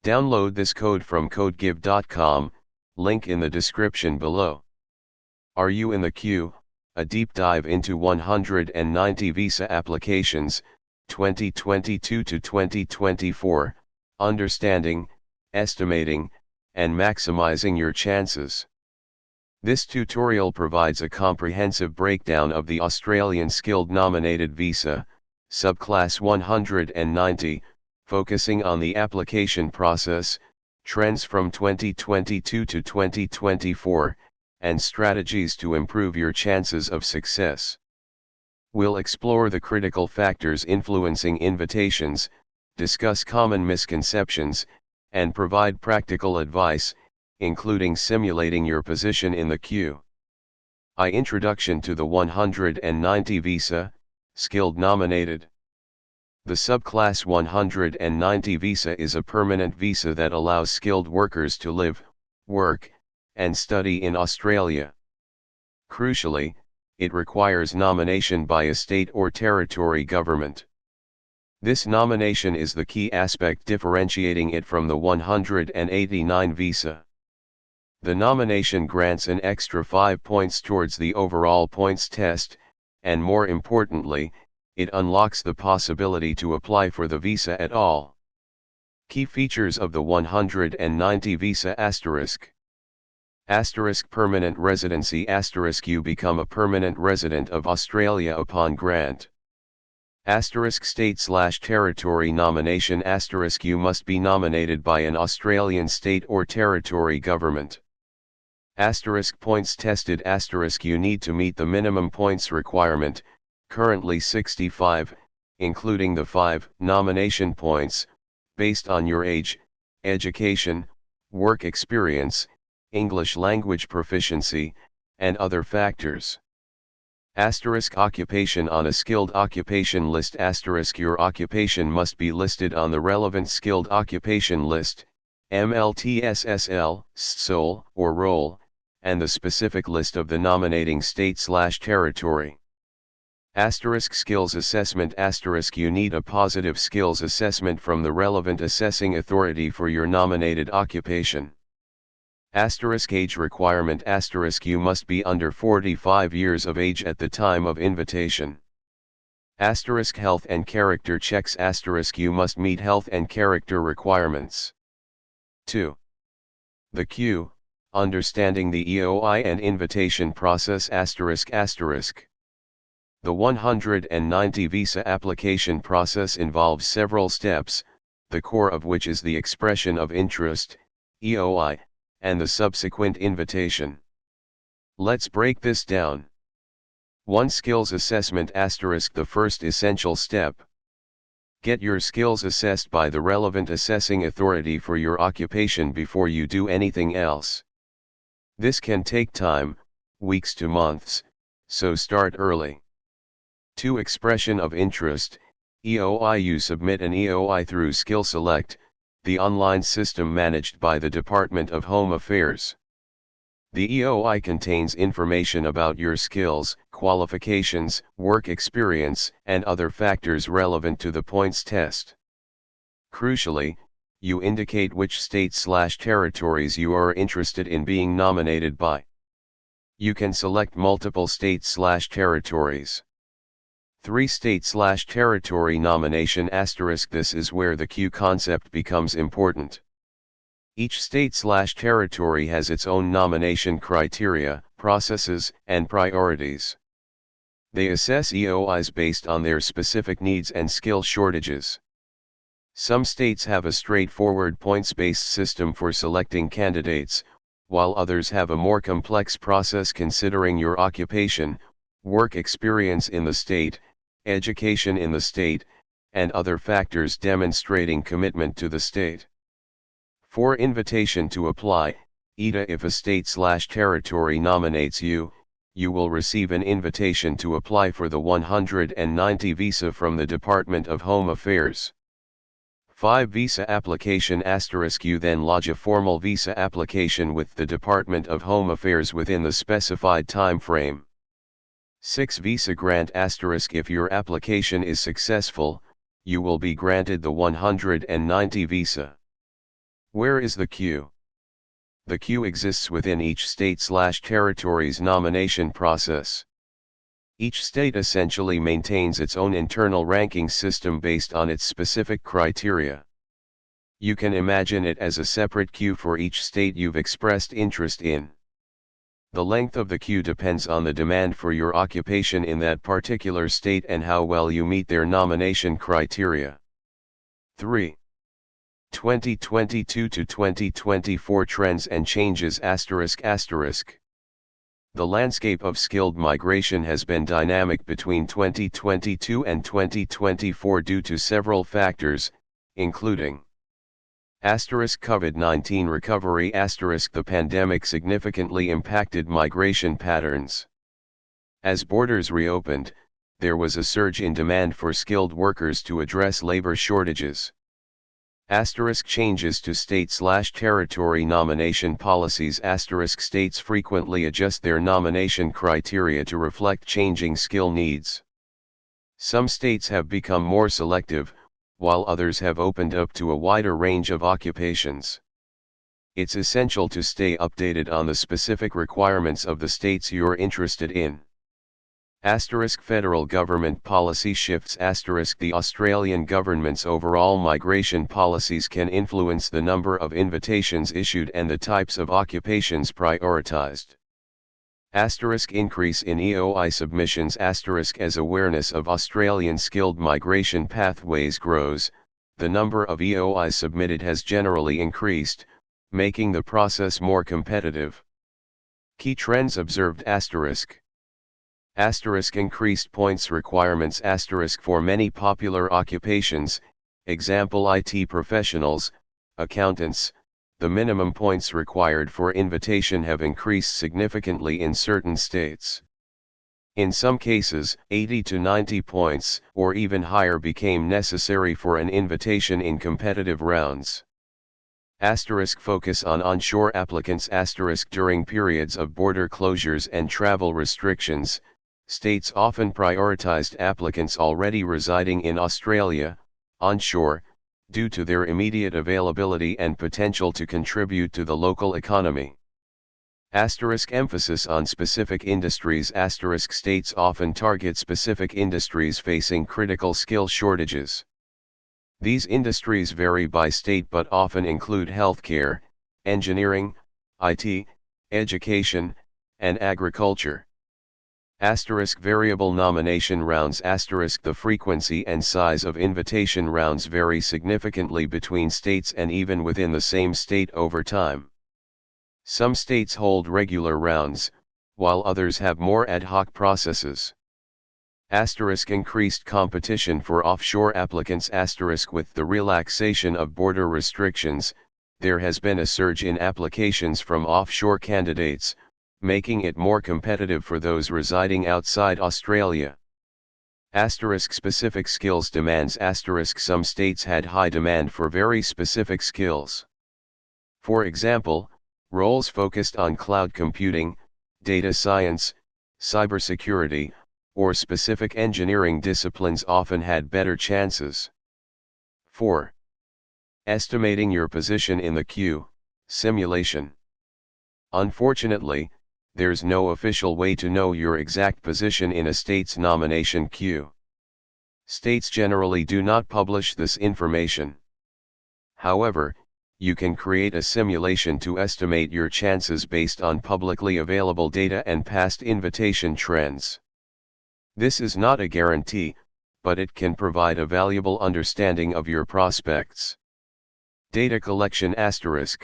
Download this code from codegive.com, link in the description below. Are you in the queue? A deep dive into 190 visa applications, 2022 to 2024, understanding, estimating, and maximizing your chances. This tutorial provides a comprehensive breakdown of the Australian Skilled Nominated Visa, subclass 190, focusing on the application process, trends from 2022 to 2024, and strategies to improve your chances of success. We'll explore the critical factors influencing invitations, discuss common misconceptions, and provide practical advice, including simulating your position in the queue. Introduction to the 190 visa, skilled nominated. The subclass 190 visa is a permanent visa that allows skilled workers to live, work, and study in Australia. Crucially, it requires nomination by a state or territory government. This nomination is the key aspect differentiating it from the 189 visa. The nomination grants an extra 5 points towards the overall points test, and more importantly, it unlocks the possibility to apply for the visa at all. Key features of the 190 visa ** permanent residency * you become a permanent resident of Australia upon grant. * state/territory nomination * you must be nominated by an Australian state or territory government. * points tested * you need to meet the minimum points requirement, currently 65, including the 5 nomination points, based on your age, education, work experience, English language proficiency, and other factors. * occupation on a skilled occupation list * your occupation must be listed on the relevant skilled occupation list, MLTSSL, SOL, or role, and the specific list of the nominating state/territory. * skills assessment * you need a positive skills assessment from the relevant assessing authority for your nominated occupation. Age requirement * you must be under 45 years of age at the time of invitation. Health and character checks * you must meet health and character requirements. 2. The queue, understanding the EOI and invitation process ***. The 190 visa application process involves several steps, the core of which is the expression of interest, EOI, and the subsequent invitation. Let's break this down. 1. Skills assessment * the first essential step. Get your skills assessed by the relevant assessing authority for your occupation before you do anything else. This can take time, weeks to months, so start early. 2. Expression of interest, EOI. You submit an EOI through Skill Select, the online system managed by the Department of Home Affairs. The EOI contains information about your skills, qualifications, work experience, and other factors relevant to the points test. Crucially, you indicate which states/territories you are interested in being nominated by. You can select multiple states/territories. 3. State/territory nomination * this is where the queue concept becomes important. Each state/territory has its own nomination criteria, processes, and priorities. They assess EOIs based on their specific needs and skill shortages. Some states have a straightforward points-based system for selecting candidates, while others have a more complex process considering your occupation, work experience in the state, education in the state, and other factors demonstrating commitment to the state. 4. Invitation to apply, ETA. If a state/territory nominates you, you will receive an invitation to apply for the 190 visa from the Department of Home Affairs. 5. Visa application * you then lodge a formal visa application with the Department of Home Affairs within the specified time frame. 6. Visa grant * if your application is successful, you will be granted the 190 visa. Where is the queue? The queue exists within each state/territory's nomination process. Each state essentially maintains its own internal ranking system based on its specific criteria. You can imagine it as a separate queue for each state you've expressed interest in. The length of the queue depends on the demand for your occupation in that particular state and how well you meet their nomination criteria. 3. 2022 to 2024 Trends and Changes ****. The landscape of skilled migration has been dynamic between 2022 and 2024 due to several factors, including COVID-19 recovery ***. The pandemic significantly impacted migration patterns. As borders reopened, there was a surge in demand for skilled workers to address labor shortages. Changes to state/territory nomination policies ***. States frequently adjust their nomination criteria to reflect changing skill needs. Some states have become more selective, while others have opened up to a wider range of occupations. It's essential to stay updated on the specific requirements of the states you're interested in. Federal government policy shifts ***. The Australian government's overall migration policies can influence the number of invitations issued and the types of occupations prioritized. Increase in EOI submissions ***. As awareness of Australian skilled migration pathways grows, the number of EOIs submitted has generally increased, making the process more competitive. Key trends observed increased points requirements for many popular occupations, example IT professionals, accountants. The minimum points required for invitation have increased significantly in certain states. In some cases, 80 to 90 points, or even higher became necessary for an invitation in competitive rounds. Focus on onshore applicants during periods of border closures and travel restrictions, states often prioritized applicants already residing in Australia, onshore, due to their immediate availability and potential to contribute to the local economy. Emphasis on specific industries states often target specific industries facing critical skill shortages. These industries vary by state but often include healthcare, engineering, IT, education, and agriculture. Variable nomination rounds the frequency and size of invitation rounds vary significantly between states and even within the same state over time. Some states hold regular rounds, while others have more ad hoc processes. Increased competition for offshore applicants with the relaxation of border restrictions, there has been a surge in applications from offshore candidates, making it more competitive for those residing outside Australia. Specific skills demands some states had high demand for very specific skills. For example, roles focused on cloud computing, data science, cybersecurity, or specific engineering disciplines often had better chances. 4. Estimating your position in the queue, simulation. Unfortunately, there's no official way to know your exact position in a state's nomination queue. States generally do not publish this information. However, you can create a simulation to estimate your chances based on publicly available data and past invitation trends. This is not a guarantee, but it can provide a valuable understanding of your prospects. Data collection ***.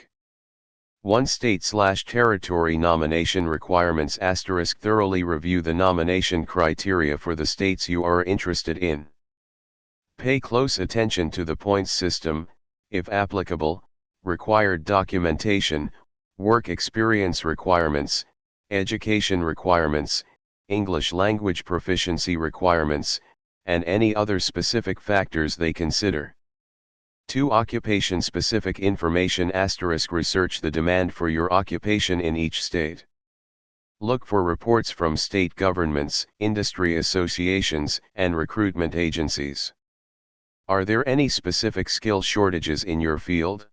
1. State/territory nomination requirements ***. Thoroughly review the nomination criteria for the states you are interested in. Pay close attention to the points system, if applicable, required documentation, work experience requirements, education requirements, English language proficiency requirements, and any other specific factors they consider. 2. Occupation-specific information ***. Research the demand for your occupation in each state. Look for reports from state governments, industry associations, and recruitment agencies. Are there any specific skill shortages in your field?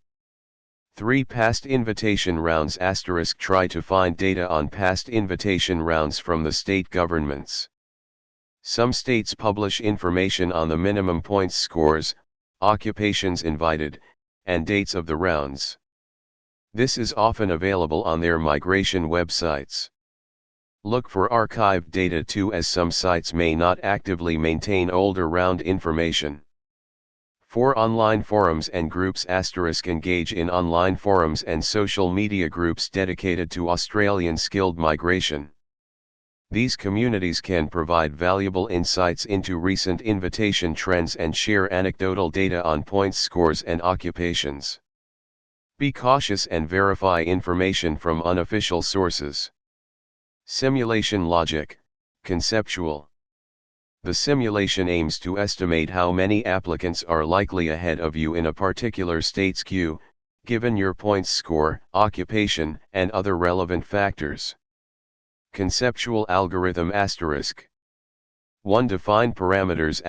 3. Past invitation rounds * try to find data on past invitation rounds from the state governments. Some states publish information on the minimum points scores, occupations invited, and dates of the rounds. This is often available on their migration websites. Look for archived data too, as some sites may not actively maintain older round information. 4. Online forums and groups * engage in online forums and social media groups dedicated to Australian skilled migration. These communities can provide valuable insights into recent invitation trends and share anecdotal data on points scores and occupations. Be cautious and verify information from unofficial sources. Simulation logic, conceptual. The simulation aims to estimate how many applicants are likely ahead of you in a particular state's queue, given your points score, occupation, and other relevant factors. Conceptual algorithm * 1. Define parameters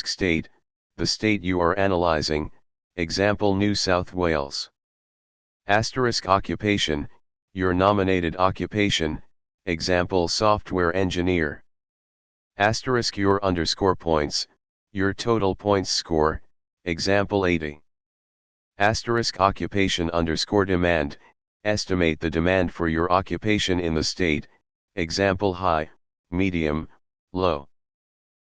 * state, the state you are analyzing, example New South Wales. * occupation, your nominated occupation, example software engineer. * your _points, your total points score, example 80. * occupation _demand, estimate the demand for your occupation in the state, example high, medium, low.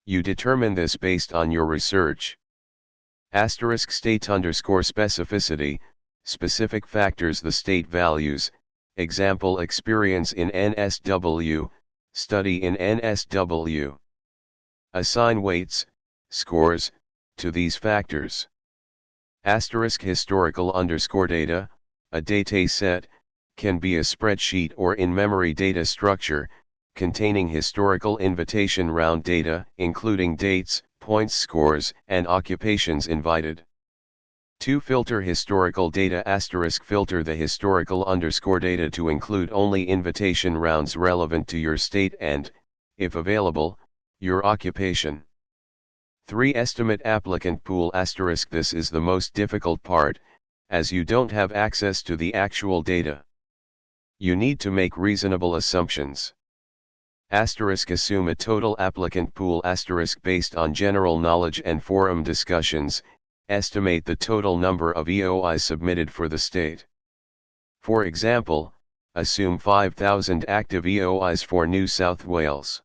You determine this based on your research. State _specificity, specific factors the state values, example experience in NSW, study in NSW. Assign weights, scores, to these factors. Historical _data, a data set, can be a spreadsheet or in-memory data structure, containing historical invitation round data, including dates, points scores, and occupations invited. 2. Filter historical data * filter the historical _data to include only invitation rounds relevant to your state and, if available, your occupation. 3. Estimate applicant pool * this is the most difficult part, as you don't have access to the actual data. You need to make reasonable assumptions. Assume a total applicant pool * based on general knowledge and forum discussions, estimate the total number of EOIs submitted for the state. For example, assume 5,000 active EOIs for New South Wales.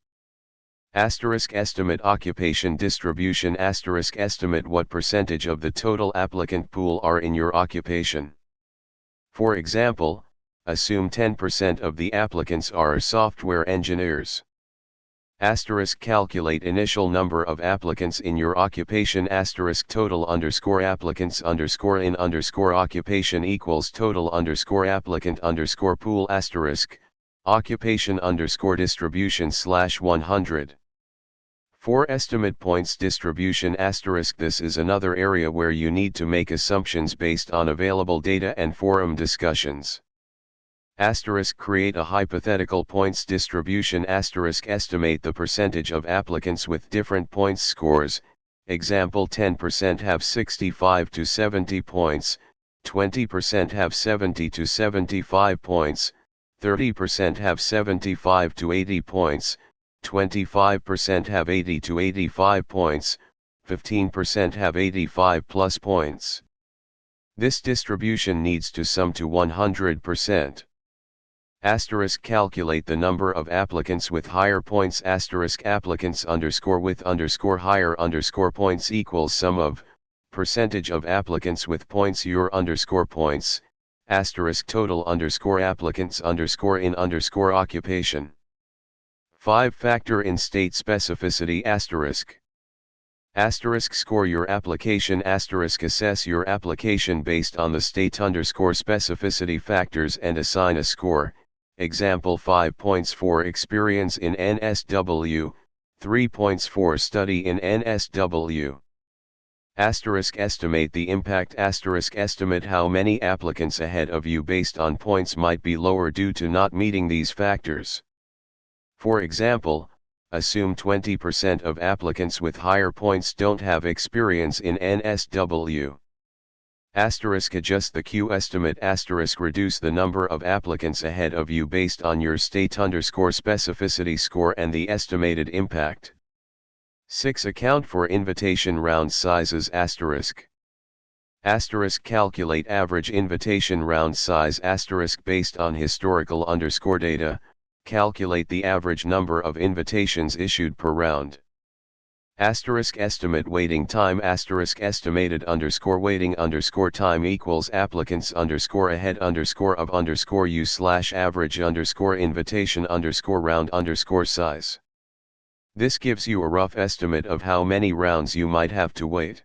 Estimate occupation distribution * estimate what percentage of the total applicant pool are in your occupation. For example, assume 10% of the applicants are software engineers. Calculate initial number of applicants in your occupation * total _applicants _ in occupation equals total _applicant pool * occupation distribution /100. 4. Estimate points distribution * this is another area where you need to make assumptions based on available data and forum discussions. Create a hypothetical points distribution * estimate the percentage of applicants with different points scores, example 10% have 65 to 70 points, 20% have 70 to 75 points, 30% have 75 to 80 points, 25% have 80 to 85 points, 15% have 85 plus points. This distribution needs to sum to 100%. Calculate the number of applicants with higher points * applicants with higher points equals sum of percentage of applicants with points your points total applicants in occupation. 5. Factor in state specificity * score your application * assess your application based on the state specificity factors and assign a score, example 5 points for experience in NSW, 3 points for study in NSW. Estimate the impact * estimate how many applicants ahead of you based on points might be lower due to not meeting these factors. For example, assume 20% of applicants with higher points don't have experience in NSW. Asterisk adjust the Q estimate. Asterisk reduce the number of applicants ahead of you based on your state specificity score and the estimated impact. 6. Account for invitation round sizes. Asterisk calculate average invitation round size. Based on historical data, calculate the average number of invitations issued per round. Estimate waiting time. Estimated waiting time equals applicants ahead of you / average invitation round size. This gives you a rough estimate of how many rounds you might have to wait.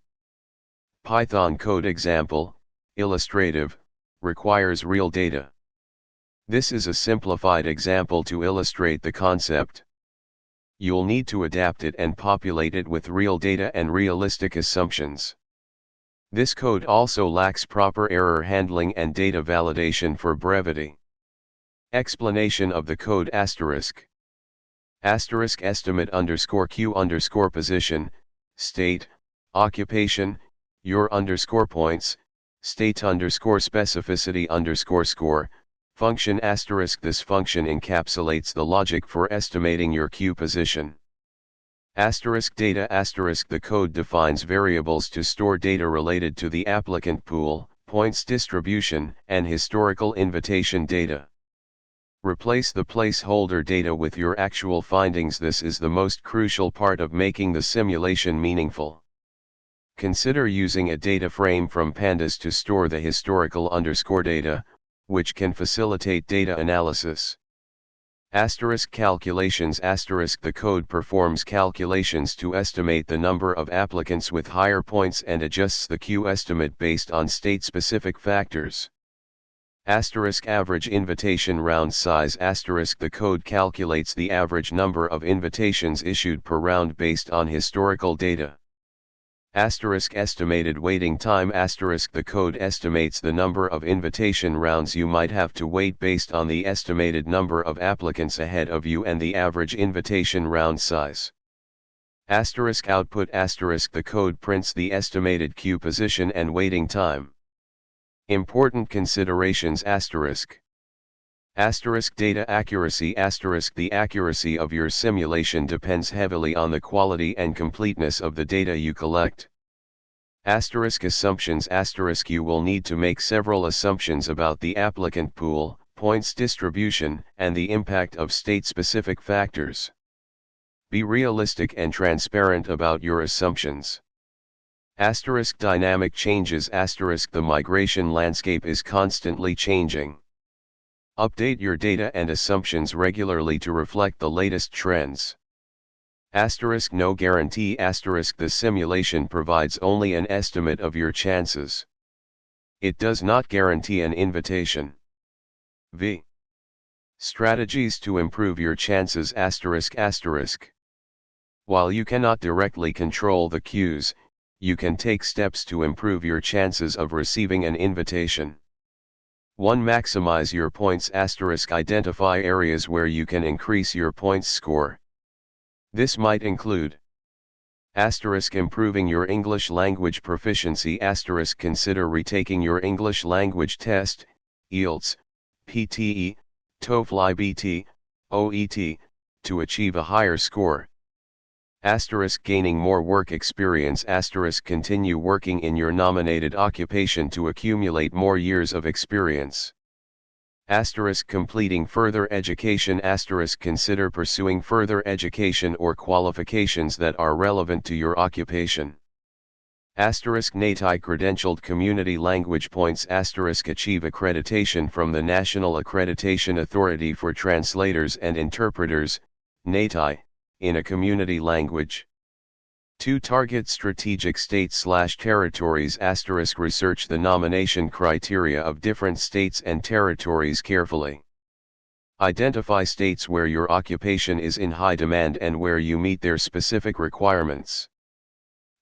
Python code example, illustrative, requires real data. This is a simplified example to illustrate the concept. You'll need to adapt it and populate it with real data and realistic assumptions. This code also lacks proper error handling and data validation for brevity. Explanation of the code. Estimate Q position, state, occupation, your points, state specificity score, function. This function encapsulates the logic for estimating your Q position. Data. The code defines variables to store data related to the applicant pool, points distribution, and historical invitation data. Replace the placeholder data with your actual findings. This is the most crucial part of making the simulation meaningful. Consider using a data frame from pandas to store the historical data, which can facilitate data analysis. Calculations. The code performs calculations to estimate the number of applicants with higher points and adjusts the Q estimate based on state-specific factors. Average invitation round size. The code calculates the average number of invitations issued per round based on historical data. Estimated waiting time. The code estimates the number of invitation rounds you might have to wait based on the estimated number of applicants ahead of you and the average invitation round size. Output. The code prints the estimated Q position and waiting time. Important considerations. Data accuracy. The accuracy of your simulation depends heavily on the quality and completeness of the data you collect. Assumptions. You will need to make several assumptions about the applicant pool, points distribution, and the impact of state-specific factors. Be realistic and transparent about your assumptions. Dynamic changes. The migration landscape is constantly changing. Update your data and assumptions regularly to reflect the latest trends. No guarantee. The simulation provides only an estimate of your chances. It does not guarantee an invitation. V. Strategies to improve your chances. While you cannot directly control the Qs, you can take steps to improve your chances of receiving an invitation. 1. Maximize your points. Identify areas where you can increase your points score. This might include improving your English language proficiency. Consider retaking your English language test, IELTS, PTE, TOEFL IBT, OET, to achieve a higher score. Gaining more work experience. Continue working in your nominated occupation to accumulate more years of experience. Completing further education. Consider pursuing further education or qualifications that are relevant to your occupation. NATI credentialed community language points. Achieve accreditation from the National Accreditation Authority for Translators and Interpreters, NATI, in a community language. 2. Target strategic states/territories. Research the nomination criteria of different states and territories carefully. Identify states where your occupation is in high demand and where you meet their specific requirements.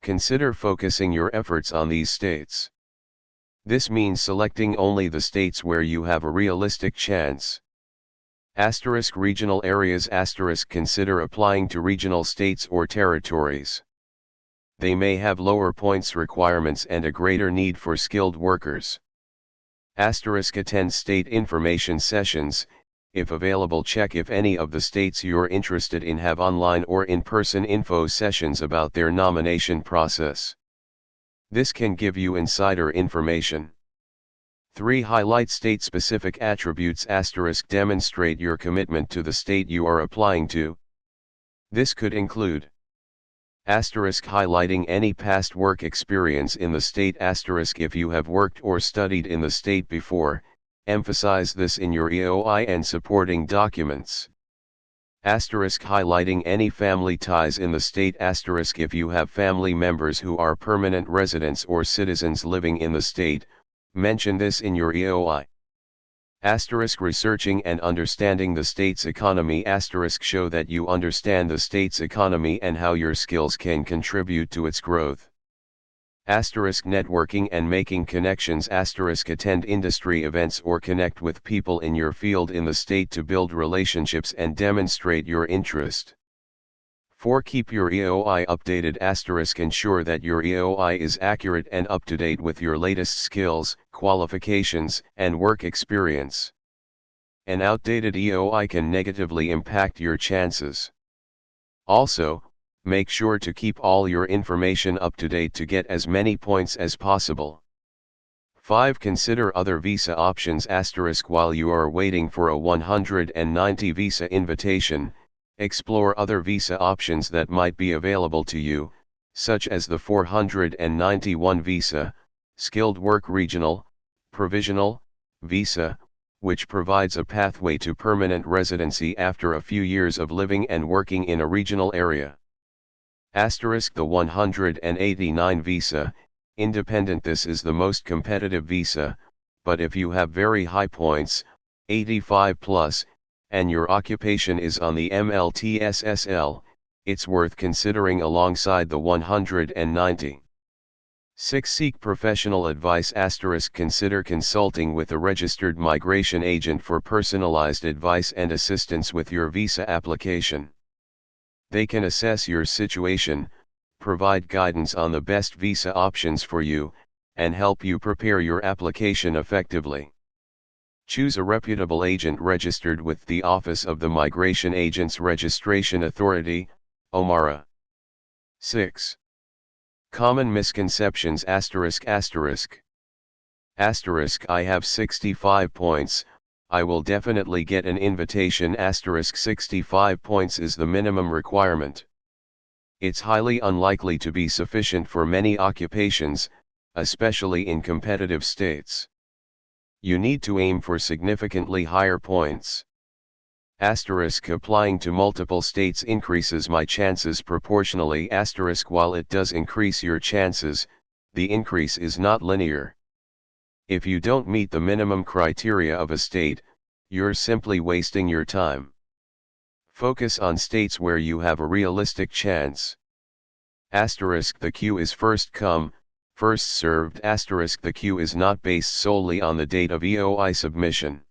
Consider focusing your efforts on these states. This means selecting only the states where you have a realistic chance. Regional areas. Consider applying to regional states or territories. they may have lower points requirements and a greater need for skilled workers. Attend state information sessions. If available, check if any of the states you're interested in have online or in-person info sessions about their nomination process. This can give you insider information. 3. Highlight state-specific attributes. Demonstrate your commitment to the state you are applying to. This could include highlighting any past work experience in the state. If you have worked or studied in the state before, emphasize this in your EOI and supporting documents. Highlighting any family ties in the state. If you have family members who are permanent residents or citizens living in the state, mention this in your EOI. Researching and understanding the state's economy. Show that you understand the state's economy and how your skills can contribute to its growth. Networking and making connections. Attend industry events or connect with people in your field in the state to build relationships and demonstrate your interest. 4. Keep your EOI updated. Ensure that your EOI is accurate and up to date with your latest skills, qualifications, and work experience. An outdated EOI can negatively impact your chances. Also, make sure to keep all your information up to date to get as many points as possible. 5. Consider other visa options. While you are waiting for a 190 visa invitation, explore other visa options that might be available to you, such as the 491 visa, skilled work regional, provisional, visa, which provides a pathway to permanent residency after a few years of living and working in a regional area. The 189 visa, independent. This is the most competitive visa, but if you have very high points, 85 plus, and your occupation is on the MLTSSL, it's worth considering alongside the 190. 6. Seek professional advice. Consider consulting with a registered migration agent for personalized advice and assistance with your visa application. They can assess your situation, provide guidance on the best visa options for you, and help you prepare your application effectively. Choose a reputable agent registered with the Office of the Migration Agents Registration Authority, OMARA. 6. Common misconceptions. I have 65 points, I will definitely get an invitation. 65 points is the minimum requirement. It's highly unlikely to be sufficient for many occupations, especially in competitive states. You need to aim for significantly higher points. Applying to multiple states increases my chances proportionally. While it does increase your chances, the increase is not linear. If you don't meet the minimum criteria of a state, you're simply wasting your time. Focus on states where you have a realistic chance. The queue is first come, first served. The queue is not based solely on the date of EOI submission.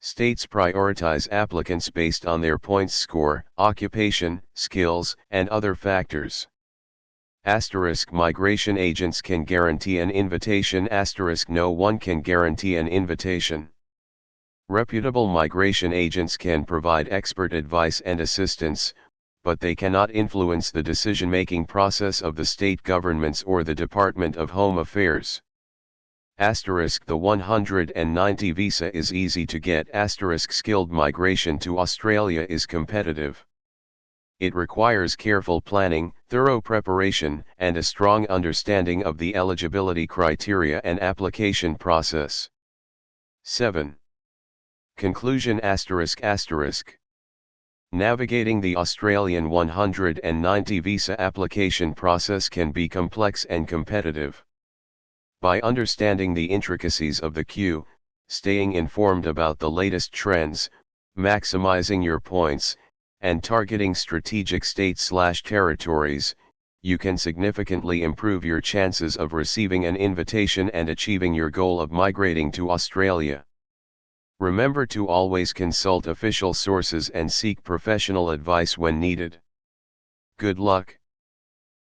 States prioritize applicants based on their points score, occupation, skills, and other factors. Migration agents can guarantee an invitation. No one can guarantee an invitation. Reputable migration agents can provide expert advice and assistance, but they cannot influence the decision-making process of the state governments or the Department of Home Affairs. The 190 visa is easy to get. Skilled migration to Australia is competitive. It requires careful planning, thorough preparation, and a strong understanding of the eligibility criteria and application process. 7. Conclusion. Navigating the Australian 190 visa application process can be complex and competitive. By understanding the intricacies of the queue, staying informed about the latest trends, maximizing your points, and targeting strategic states/territories, you can significantly improve your chances of receiving an invitation and achieving your goal of migrating to Australia. Remember to always consult official sources and seek professional advice when needed. Good luck.